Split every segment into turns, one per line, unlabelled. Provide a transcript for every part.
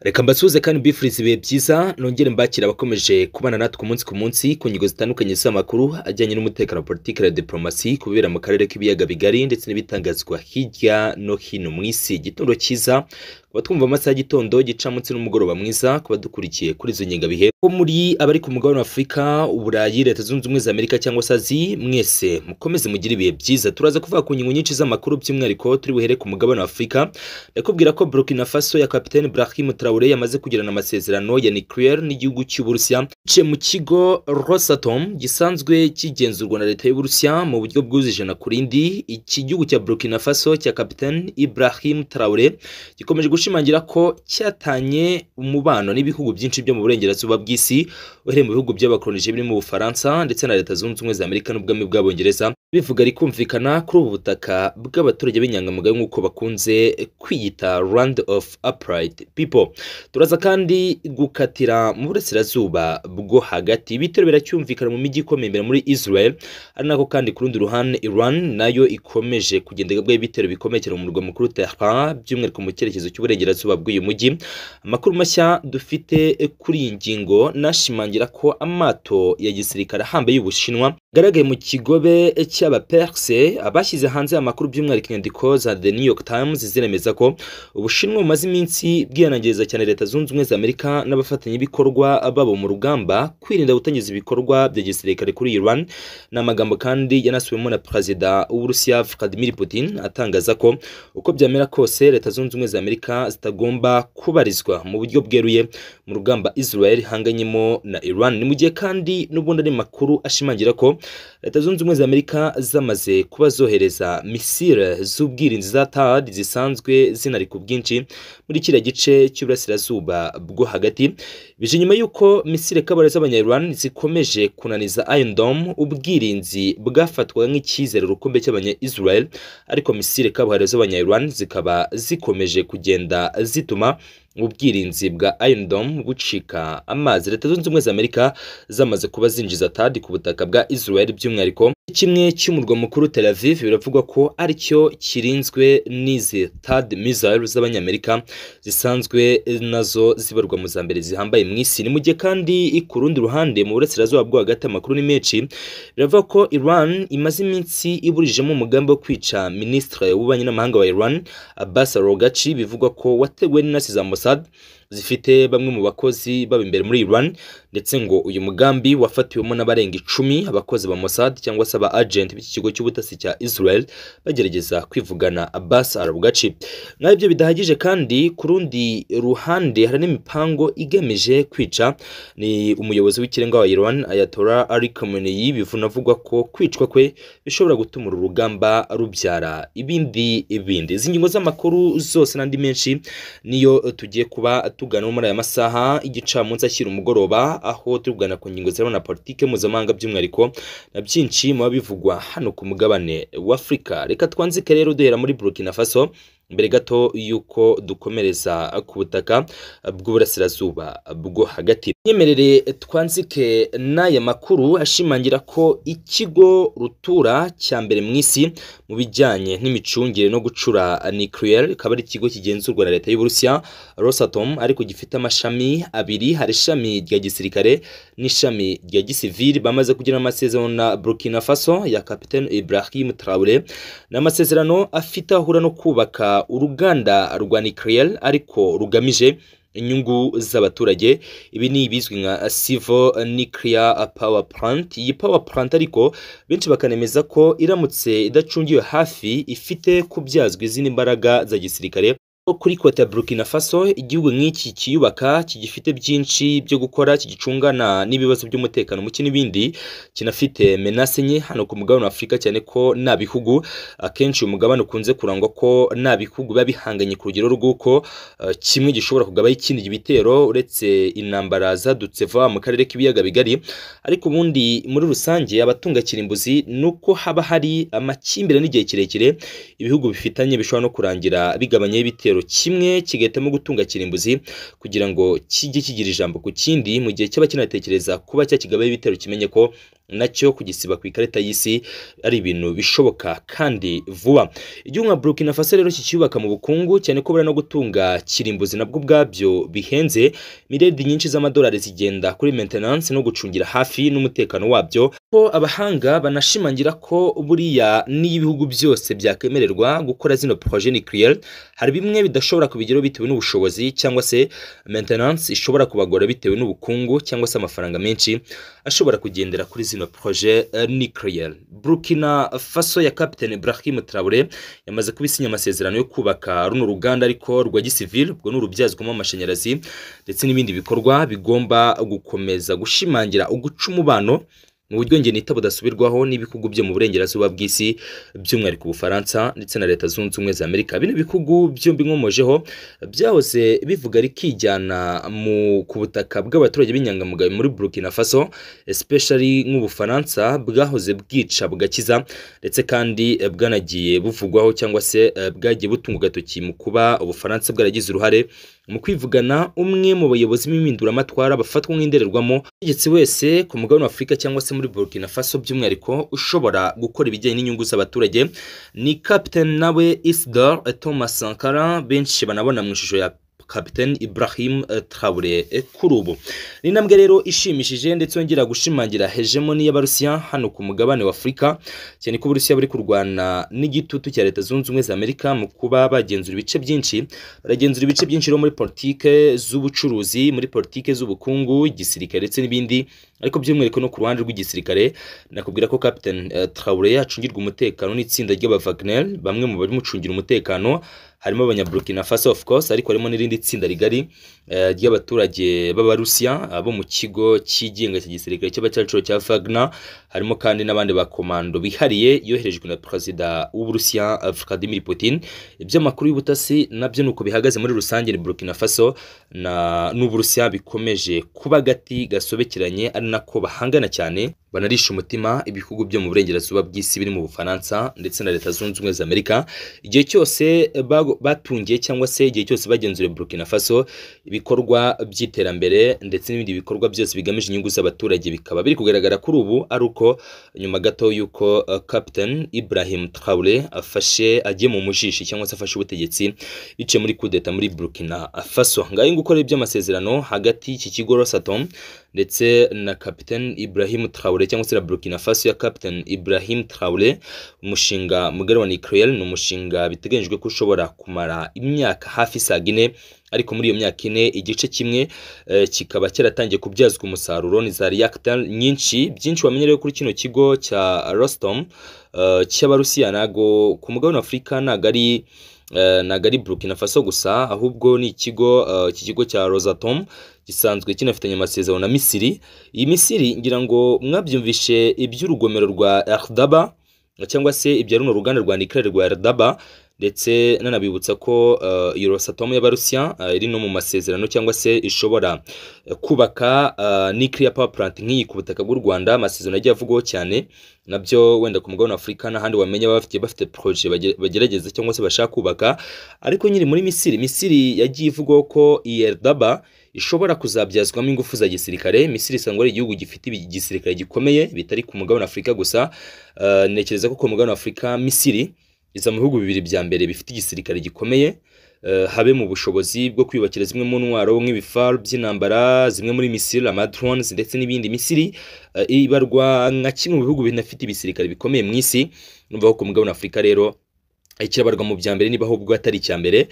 Reka mbasuhuze kandi mbifurize ibihe byiza nongere mbakira abakomeje kubana natwe umunsi ku munsi ku ngingo zitandukanye z'amakuru ajyanye n'umutekano, politiki na diplomasi kubera mu karere k'ibiyaga bigari ndetse n'ibitangazwa hirya no hino mu isi. Igitondo cyiza kuba twumva amasaha y'igitondo, gicamunsi n'umugoroba mwiza kuba dukurikiye kuri izo ngengabihe ko muri abari ku mugabane wa Afurika, Uburayi, Leta Zunze Ubumwe za Amerika cyangwa se Aziya, mwese mukomeze mugire ibihe byiza. Turaza kuvuga ku ngingo nyinshi z'amakuru by'umwihariko turi buhere ku mugabane wa Afurika. Ndakubwira ko Burkina Faso ya Kapiteni Brahim Traoré yamaze kugirana amasezerano ya nucleaire n'igihugu cy'Uburusiya mu kigo Rosatom gisanzwe kigenzurwa na leta y'Uburusiya mu buryo bwujuje na kurindi. Iki gihugu cya Burkina Faso cya Kapiteni Ibrahim Traoré gikomeje gushimangira ko cyatanye umubano n'ibihugu byinshi byo mu burengerazuba bw'isi, uhereye mu bihugu by'abakolonije birimo Ubufaransa ndetse na Leta Zunze Ubumwe za Amerika n'ubwami bw'Abongereza, bivuga rikumvikana kuri ubu butaka bw'abaturage b'inyangamugayo nk'uko bakunze kwiyita Land of Upright People. Turaza kandi gukatira mu burasirazuba bwo hagati. Ibitero biracyumvikana mu mijyi ikomeye imbere muri Israel, ari nako kandi ku rundi ruhande Iran nayo ikomeje kugenda igabwaho ibitero bikomeye cyane mu murwa mukuru Tehran, by'umwihariko mu cyerekezo cy'uburengerazuba bw'uyu mujyi. Amakuru mashya dufite kuri iyi ngingo nashimangira ko amato ya gisirikare ahambaye y'Ubushinwa garagaye mu kigobe cy'abaperse. Abashyize hanze amakuru by'umwihariko inyandiko za The New York Times ziremeza ko Ubushinwa bumaze iminsi bwihanangiriza cyane Leta Zunze Ubumwe za Amerika n'abafatanyabikorwa babo mu rugamba kwirinda gutangiza ibikorwa bya gisirikare kuri Iran. N'amagambo kandi yanasubiwemo na Perezida w'Uburusiya Vladimir Putin atangaza ko uko byamera kose Leta Zunze Ubumwe za Amerika zitagomba kubarizwa mu buryo bweruye mu rugamba Israel hanganyemo na Iran. Ni mu gihe kandi n'ubundi ari makuru ashimangira ko Leta Zunze Ubumwe za Amerika zamaze kuba zohereza misile z'ubwirinzi za THAAD zisanzwe zinari ku bwinshi muri kiriya gice cy'uburasirazuba bwo hagati, bije nyuma y'uko misile kabare z'abanya-Iran zikomeje kunaniza Iron Dome, ubwirinzi bwafatwaga nk'icyizere rukombe cy'abanya-Israel, ariko misile kabare z'abanya-Iran zikaba zikomeje kugenda zituma ubwirinzi bwa Iron Dome bucika amazi. Leta Zunze Ubumwe za Amerika zamaze kuba zinjiza THAAD ku butaka bwa Israel, by'umwihariko kimwe cy'umurwa mukuru Tel Aviv. Biravugwa ko aricyo kirinzwe n'izi THAAD missile z'abanyamerika zisanzwe nazo zibarwa mu za mbere zihambaye mu isi. Ni mu gihe kandi ku rundi ruhande mu burasirazuba bwo hagati amakuru ni menshi. Biravuga ko Iran imaze iminsi iburijemo umugambi wo kwica Minisitiri w'ububanyi n'amahanga wa Iran Abbas Araghchi, bivugwa ko wateguwe n'intasi za Mossad zifite bamwe mu bakozi baba imbere muri Iran, ndetse ngo uyu mugambi wafatiwemo n'abarenga 10 abakozi ba Mossad cyangwa se aba agent b'iki kigo cy'ubutasi cya Israel bagerageza kwivugana Abbas Araghchi. Naho ibyo bidahagije kandi ku rundi ruhande hari n'imipango igamije kwica ni umuyobozi w'ikirenga wa Iran Ayatollah Ali Khamenei. Bivunavugwa ko kwicwa kwe bishobora gutuma uru rugamba rubyara ibindi. Izi ngingo z'amakuru zose n'andi menshi niyo tugiye kuba tugana muri aya masaha igicamunsi ashyira umugoroba, aho tugana ku ngingo zirimo na politike mpuzamahanga by'umwihariko na byinshi mu bivugwa hano ku mugabane wa Afurika. Reka twanzike rero duhera muri Burkina Faso mbere gato yuko dukomereza ku butaka bw'uburasirazuba bwo hagati. Nyemerere twanzike n'aya makuru ashimangira ko ikigo rutura cya mbere mu isi mu bijyanye n'imicungire no gucura nucleaire akaba ari ikigo kigenzurwa na leta y'Uburusiya Rosatom, ariko gifite amashami abiri, hari ishami rya gisirikare n'ishami rya gisivili. Bamaze kugira amasezerano na Burkina Faso ya Kapiteni Ibrahim Traoré, n'amasezerano afite ahura no kubaka uruganda rwa nucleaire ariko rugamije inyungu z'abaturage. Ibi ni bizwi nka civil nuclear power plant. Iyi power plant ariko benshi bakanemeza ko iramutse idacungiwe hafi ifite kubyazwa izindi mbaraga za gisirikare. Kuri kota Burkina Faso, igihugu nk'iki kiyubaka kigifite byinshi byo gukora, kigicungana n'ibibazo by'umutekano muke n'ibindi, kinafite menace nke hano ku mugabane wa Afurika, cyane ko nta bihugu akenshi uyu mugabane ukunze kurangwa ko nta bihugu biba bihanganye ku rugero rw'uko kimwe gishobora kugabaho ikindi ibitero, uretse intambara zadutse vuba mu karere k'ibiyaga bigari. Ariko ubundi muri rusange abatunga kirimbuzi nuko haba hari amakimbirane n'igihe kirekire ibihugu bifitanye bishobora no kurangira bigabanya ibitero kimwe kigahitamo gutunga kirimbuzi kugira ngo kijye kigira ijambo ku kindi, mu gihe cyaba kinatekereza kuba cyakigaba ibitero kimenye ko nacyo kugisiba ku ikarita y'isi ari ibintu bishoboka kandi vuba. Igihugu nka Burkina Faso rero kikiyubaka mu bukungu cyane ko bari no gutunga kirimbuzi nabwo ubwabyo bihenze, miliyari nyinshi z'amadolari zigenda kuri maintenance no gucungira hafi n'umutekano wabyo, ko abahanga banashimangira ko buriya n'ibihugu byose byakwemererwa gukora zino projet nucléaire, hari bimwe bidashobora kubigeraho bitewe n'ubushobozi cyangwa se maintenance ishobora kubagora bitewe n'ubukungu cyangwa se amafaranga menshi ashobora kugendera kuri zino projet nucléaire. Burkina Faso ya Captain Ibrahim Traoré yamaze kubisinya amasezerano yo kubaka runo ruganda ariko rwa gisivile, ubwo n'urubyazwamo amashanyarazi ndetse n'ibindi bikorwa bigomba gukomeza gushimangira uguca umubano mu buryo ngenita budasubirwaho n'ibihugu byo mu burengerazuba bw'isi, by'umwihariko Ubufaransa ndetse na Leta Zunze Ubumwe za Amerika. Bino bihugu byombi nkomojeho byahoze bivuga rikijyana ku butaka bw'abaturage b'inyangamugayo muri Burkina Faso, especially nk'Ubufaransa bwahoze bwica bugakiza, ndetse kandi bwanagiye buvugwaho cyangwa se bwagiye butunga agatoki mu kuba Ubufaransa bwaragize uruhare mu kwivugana umwe mu bayobozi b'impinduramatwara bafatwa nk'indererwamo umutegetsi wese ku mugabane wa Afurika cyangwa se muri Burkina Faso by'umwihariko ushobora gukora ibijyanye n'inyungu z'abaturage, ni Captain nawe Isidore Thomas Sankara benshi banabona mu ishusho ya Captain Ibrahim Traoré kuri ubu. Ni intambwe rero ishimishije ndetse yongera gushimangira hegemoni y'Abarusiya hano ku mugabane wa Afurika, cyane ko Uburusiya buri kurwana n'igitutu cya Leta Zunze Ubumwe za Amerika mu kuba bagenzura ibice byinshi, baragenzura ibice byinshi muri politike z'ubucuruzi, muri politike z'ubukungu, igisirikare ndetse n'ibindi, ariko by'umwihariko no ku ruhande rw'igisirikare nakubwira ko Captain Traoré acungirwa umutekano n'itsinda ry'aba Wagner, bamwe mu bari mucungira umutekano harimo Abanyaburkina Faso of course, ariko harimo n'irindi tsinda rigari ry'abaturage b'Abarusiya abo mu kigo cyigenga cya gisirikare cy'abacacuro cya Wagner, harimo kandi n'abandi bakomando bihariye yoherejwe na Perezida w'Uburusiya Vladimir Putin. Iby'amakuru y'ubutasi nabyo nuko bihagaze muri rusange, ni Burkina Faso n'Uburusiya bikomeje kuba gati gasobekeranye, ari nako bahangana cyane, banarisha umutima ibihugu byo mu burengerazuba bw'isi biri mu Bufaransa ndetse na Leta Zunze Ubumwe za Amerika. Igihe cyose batungiye cyangwa se igihe cyose bagenzura Burkina Faso, ibikorwa by'iterambere ndetse n'ibindi bikorwa byose bigamije inyungu z'abaturage bikaba biri kugaragara kuri ubu, ari uko nyuma gato yuko Captain Ibrahim Traoré agiye mu mujishi cyangwa se afashe ubutegetsi biciye muri coup d'etat muri Burkina Faso. Ngaho gukora iby'amasezerano hagati y'iki kigo Rosatom ndetse na Captain Ibrahim Traoré cyangwa se na Burkina Faso ya Captain Ibrahim Traoré, umushinga mugari wa nucléaire ni umushinga biteganyijwe ko ushobora kumara imyaka hafi 4, ariko muri iyo myaka 4 igice kimwe kikaba cyaratangiye kubyazwa umusaruro ni za reactor nyinshi. Byinshi wamenyereye kuri kino kigo cya Rosatom cy'Abarusiya nago ku mugabane wa Afurika nagari Burkina Faso gusa, ahubwo ni ikigo cya Rosatom gisanzwe kinafitanye amasezerano na Misiri. Iyi Misiri ngira ngo mwabyumvishe iby'urugomero rwa Erdaba cyangwa se ibya runo ruganda rwa nucléaire rwa Erdaba, ndetse nanabibutsa ko iyo Rosatom y'Abarusiya iri no mu masezerano cyangwa se ishobora kubaka nuclear power plant nk'iyi ku butaka bw'u Rwanda. Amasezerano yagiye avugwaho cyane, nabyo wenda ku mugabane wa Afurika n'ahandi wamenya bafite projet bagerageza cyangwa se bashaka kubaka, ariko nyiri muri Misiri yagiye ivugwaho ko Erdaba ishobora kuzabyazwamo ingufu za gisirikare. Misiri isanzwe ari igihugu gifite igisirikare gikomeye bitari ku mugabane wa Afurika gusa. Nekereza ko ku mugabane wa Afurika Misiri iza mu bihugu bibiri bya mbere bifite igisirikare gikomeye, habe mu bushobozi bwo kwiyubakira zimwe mu ntwaro nk'ibifaru by'intambara, zimwe muri misile, amadrones ndetse n'ibindi. Misiri ibarwa nka kimwe mu bihugu binafite ibisirikare bikomeye mu isi. Numva ko ku mugabane wa Afurika rero ikirabarwa mu bya mbere niba ahubwo atari icya mbere.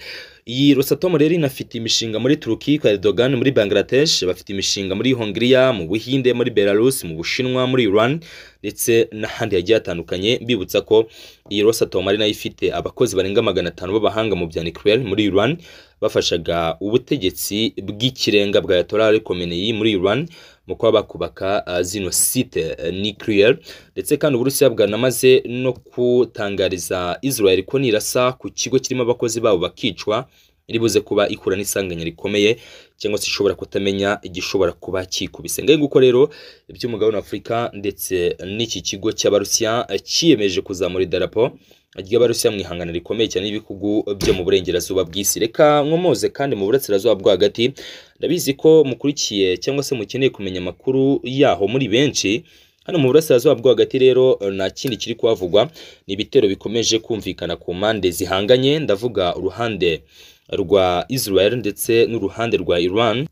Iyi Rosatom rero inafite imishinga muri Turki kwa Erdogan, muri Bangladesh, bafite imishinga muri Hongria, mu Buhinde, muri Belarus, mu Bushinwa, muri Iran ndetse n'ahandi hagiye hatandukanye. Mbibutsa ko iyi Rosatom ari nayo ifite abakozi barenga 500 b'abahanga mu bya nucléaire muri Iran, bafashaga ubutegetsi bw'ikirenga bwa Ayatollah Ali Khamenei muri Iran mu kuba bakubaka zino site nucléaire. Ndetse kandi Uburusiya bwanamaze no kutangariza Israel ko nirasa ku kigo kirimo abakozi babo bakicwa iribuze kuba ikura n'isanganya rikomeye cyangwa se ishobora kutamenya igishobora kuba kikubise. Ngaye nguko rero iby'umugabane wa Afurika ndetse n'iki kigo cy'Abarusiya kiyemeje kuzamura idarapo ry'Abarusiya mu ihangana rikomeye cyane n'ibihugu byo mu burengerazuba bw'isi. Reka nkomoze kandi mu burasirazuba bwo hagati, ndabizi ko mukurikiye cyangwa se mukeneye kumenya amakuru yaho muri benshi. hano mu burasirazuba bwo hagati rero nta kindi kiri kuhavugwa, ni ibitero bikomeje kumvikana ku mpande zihanganye, ndavuga uruhande rwa Israel ndetse n'uruhande rwa Iran.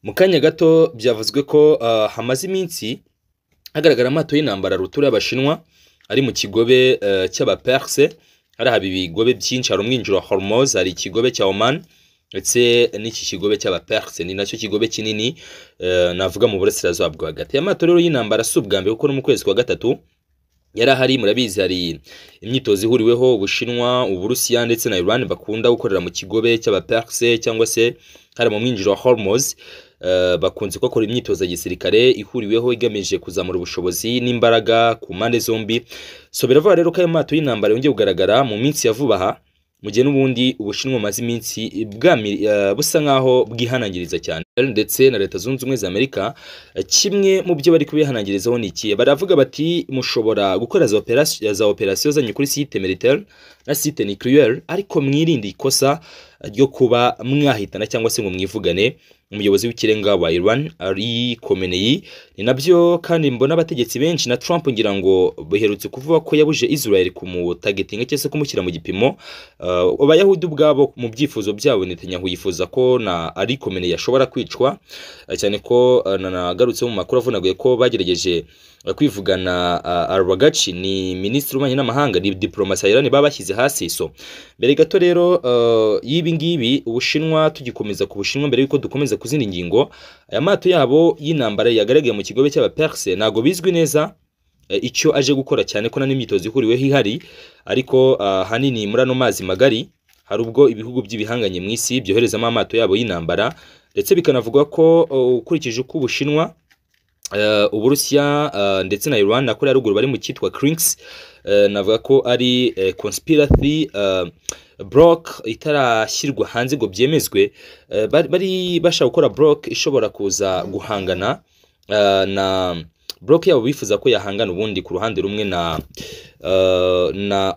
Mu kanya gato byavuzwe ko hamaze iminsi hagaragara amato y'intambara rutura y'Abashinwa ari mu kigobe cy'Abaperse. Hari haba ibigobe byinshi, hari umwinjiro wa Hormuz, hari ikigobe cya Oman ndetse n'iki kigobe cy'Abaperse ni nacyo kigobe kinini navuga mu burasirazuba bwo hagati. Amato rero y'intambara si ubwa mbere kuko no mu kwezi kwa gatatu yari ahari, murabizi hari imyitozo ihuriweho Ubushinwa, Uburusiya ndetse na Iran bakunda gukorera mu kigobe cy'Abaperse cyangwa se hari mu mwinjiro wa Hormuz. Bakunze gukora imyitozo ya gisirikare ihuriweho igamije kuzamura ubushobozi n'imbaraga ku mpande zombi. So biravuga rero ko ayo mato y'intambara yongeye kugaragara mu minsi ya vuba aha, mu gihe n'ubundi Ubushinwa maze iminsi busa nkaho bwihanangiriza cyane ndetse na Leta Zunze Ubumwe za Amerika. Kimwe mu byo bari kubihanangirizaho ni iki, baravuga bati mushobora gukora za operasiyo zanyu kuri site militaire na site nucléaire, ariko mwirinde ikosa ryo kuba mwahitana cyangwa se ngo mwivugane umuyobozi w'ikirenga wa Iran Ali Khamenei. Ni nabyo kandi mbona abategetsi benshi na Trump ngira ngo baherutse kuvuga ko yabuje Israel kumutagetinga cyangwa se kumushyira mu gipimo. Abayahudi ubwabo mu byifuzo byabo Netanyahu yifuza ko na Ali Khamenei yashobora kwicwa, cyane ko nagarutse mu makuru avunaguye ko bagerageje kwivugana Al-Baghashi ni minisitiri w'ububanyi n'amahanga, ni diplomasi ya Iran babashyize hasi. So mbere gato rero y'ibi ngibi Ubushinwa, tugikomeza ku Bushinwa mbere yuko dukomeza ku zindi ngingo, aya mato yabo y'intambara yagaragaye mu kigobe cy'Abaperse ntago bizwi neza icyo aje gukora, cyane ko n'imyitozo ihuriweho ihari, ariko hanini muri ano mazi magari hari ubwo ibihugu by'ibihanganye mu isi byoherezamo amato yabo y'intambara, ndetse bikanavuga ko ukurikije uko Ubushinwa, Uburusiya ndetse na Iran na Korea ruguru bari mu cyitwa Crinks, navuga ko ari conspiracy block itarashyirwa hanze ngo byemezwe, bari bashaka gukora block ishobora kuza guhangana na block yabo bifuza ko yahangana ubundi ku ruhande rumwe na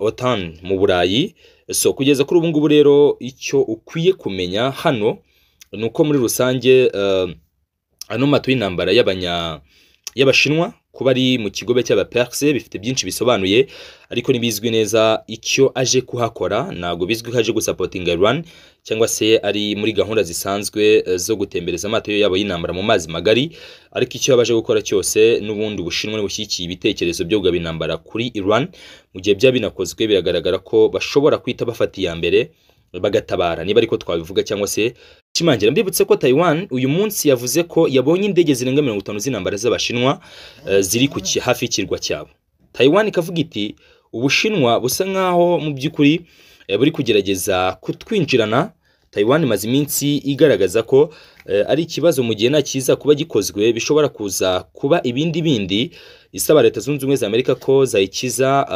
OTAN mu Burayi. So kugeza kuri ubu ngubu rero icyo ukwiye kumenya hano ni uko muri rusange ano mato y'intambara y'Abashinwa kuba ari mu kigobe cy'Abaperse bifite byinshi bisobanuye, ariko ntibizwi neza icyo aje kuhakora. Ntabwo bizwi ko aje gusapotinga Iran cyangwa se ari muri gahunda zisanzwe zo gutembereza amato yabo y'intambara mu mazi magari, ariko icyo yabaje gukora cyose n'ubundi Ubushinwa bushyigikiye ibitekerezo byo kugaba intambara kuri Iran. Mu gihe bya binakozwe biragaragara ko bashobora kwita bafata iya mbere bagatabara, niba ariko twabivuga cyangwa se shimangira. Mbibutse ko Taiwan uyu munsi yavuze ko yabonye indege zirenga 50 z'intambara z'Abashinwa ziri ku hafi y'ikirwa cyabo. Taiwan ikavuga iti Ubushinwa busa nkaho mu by'ukuri buri kugerageza kutwinjirana. Taiwan imaze iminsi igaragaza ko ari ikibazo mu gihe nakiza kuba gikozwe bishobora kuza kuba ibindi isaba Leta Zunze Ubumwe za Amerika ko zayikiza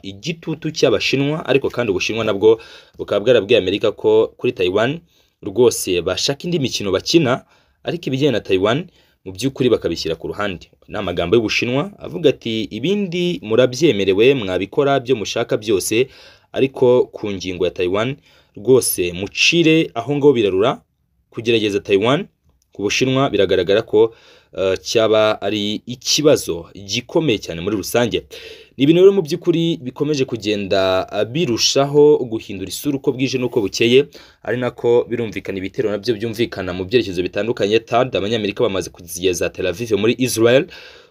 igitutu cy'Abashinwa, ariko kandi Ubushinwa nabwo bukaba bwarabwiye Amerika ko kuri Taiwan rwose bashaka indi mikino bakina, ariko ibijyanye na Taiwan mu by'ukuri bakabishyira ku ruhande. Ni amagambo y'Ubushinwa avuga ati ibindi murabyemerewe mwabikora byo mushaka byose, ariko ku ngingo ya Taiwan rwose mucire aho ngaho birarura. Kugerageza Taiwan ku Bushinwa biragaragara ko cyaba ari ikibazo gikomeye cyane muri rusange. Ni ibintu rero mu by'ukuri bikomeje kugenda birushaho guhindura isura uko bwije n'uko bukeye, ari nako birumvikana ibitero nabyo byumvikana mu byerekezo bitandukanye. THAAD abanyamerika bamaze kugeza Tel Aviv muri Israel.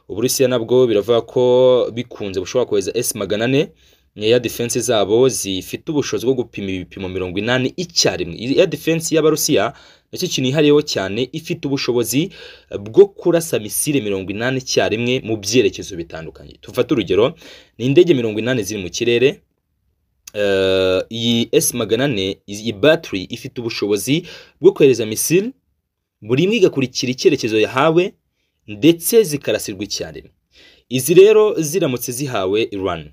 Uburusiya nabwo biravuga ko bikunze bushobora kohereza S-400 ya defense zabo zifite ubushobozi bwo gupima ibipimo 80 icyarimwe. Ya defense y'Abarusiya nicyo kintu ihariyeho cyane, ifite ubushobozi bwo kurasa misile 80 icyarimwe mu byerekezo bitandukanye. Tufata urugero, ni indege 80 ziri mu kirere. Iyi S-400 iyi battery ifite ubushobozi bwo kohereza misile buri imwe igakurikira icyerekezo yahawe ndetse zikarasirwa icyarimwe. Izi rero ziramutse zihawe Iran,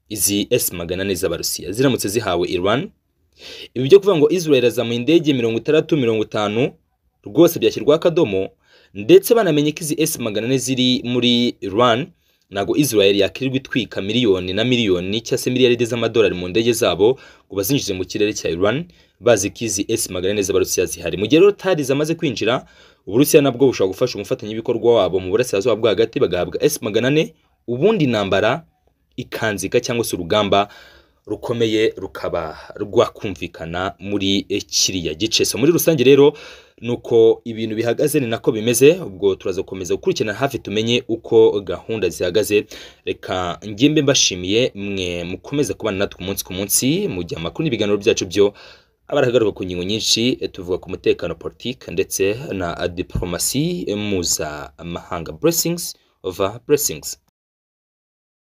izi S-400 z'Abarusiya ziramutse zihawe Iran, ibi byo kuvuga ngo Israel azamuye indege 60-50 rwose byashyirwa akadomo, ndetse banamenye ko izi S-400 ziri muri Iran nago Israel yakirirwa itwika miliyoni na miliyoni cyangwa se miliyaride z'amadolari mu ndege zabo ngo bazinjize mu kirere cya Iran bazi kizi S-400 z'Abarusiya zihari. Mu gihe rero THAAD zamaze kwinjira, Uburusiya nabwo bushobora gufasha umufatanyabikorwa wabo mu burasirazuba bwa hagati bagahabwa S-400, ubundi intambara ikanzika cyangwa se urugamba rukomeye rukaba rwakumvikana muri kiriya gice. So muri rusange rero nuko ibintu bihagaze ni nako bimeze. Ubwo turaza gukomeza gukurikirana hafi tumenye uko gahunda zihagaze. Reka ngimbe mbashimiye mwe mukomeza kubana natwe umunsi ku munsi mu gihe amakuru n'ibiganiro byacu byo abarahagaruka ku ngingo nyinshi, tuvuga ku mutekano, politique ndetse na diplomasi mpuzamahanga. Blessings over blessings.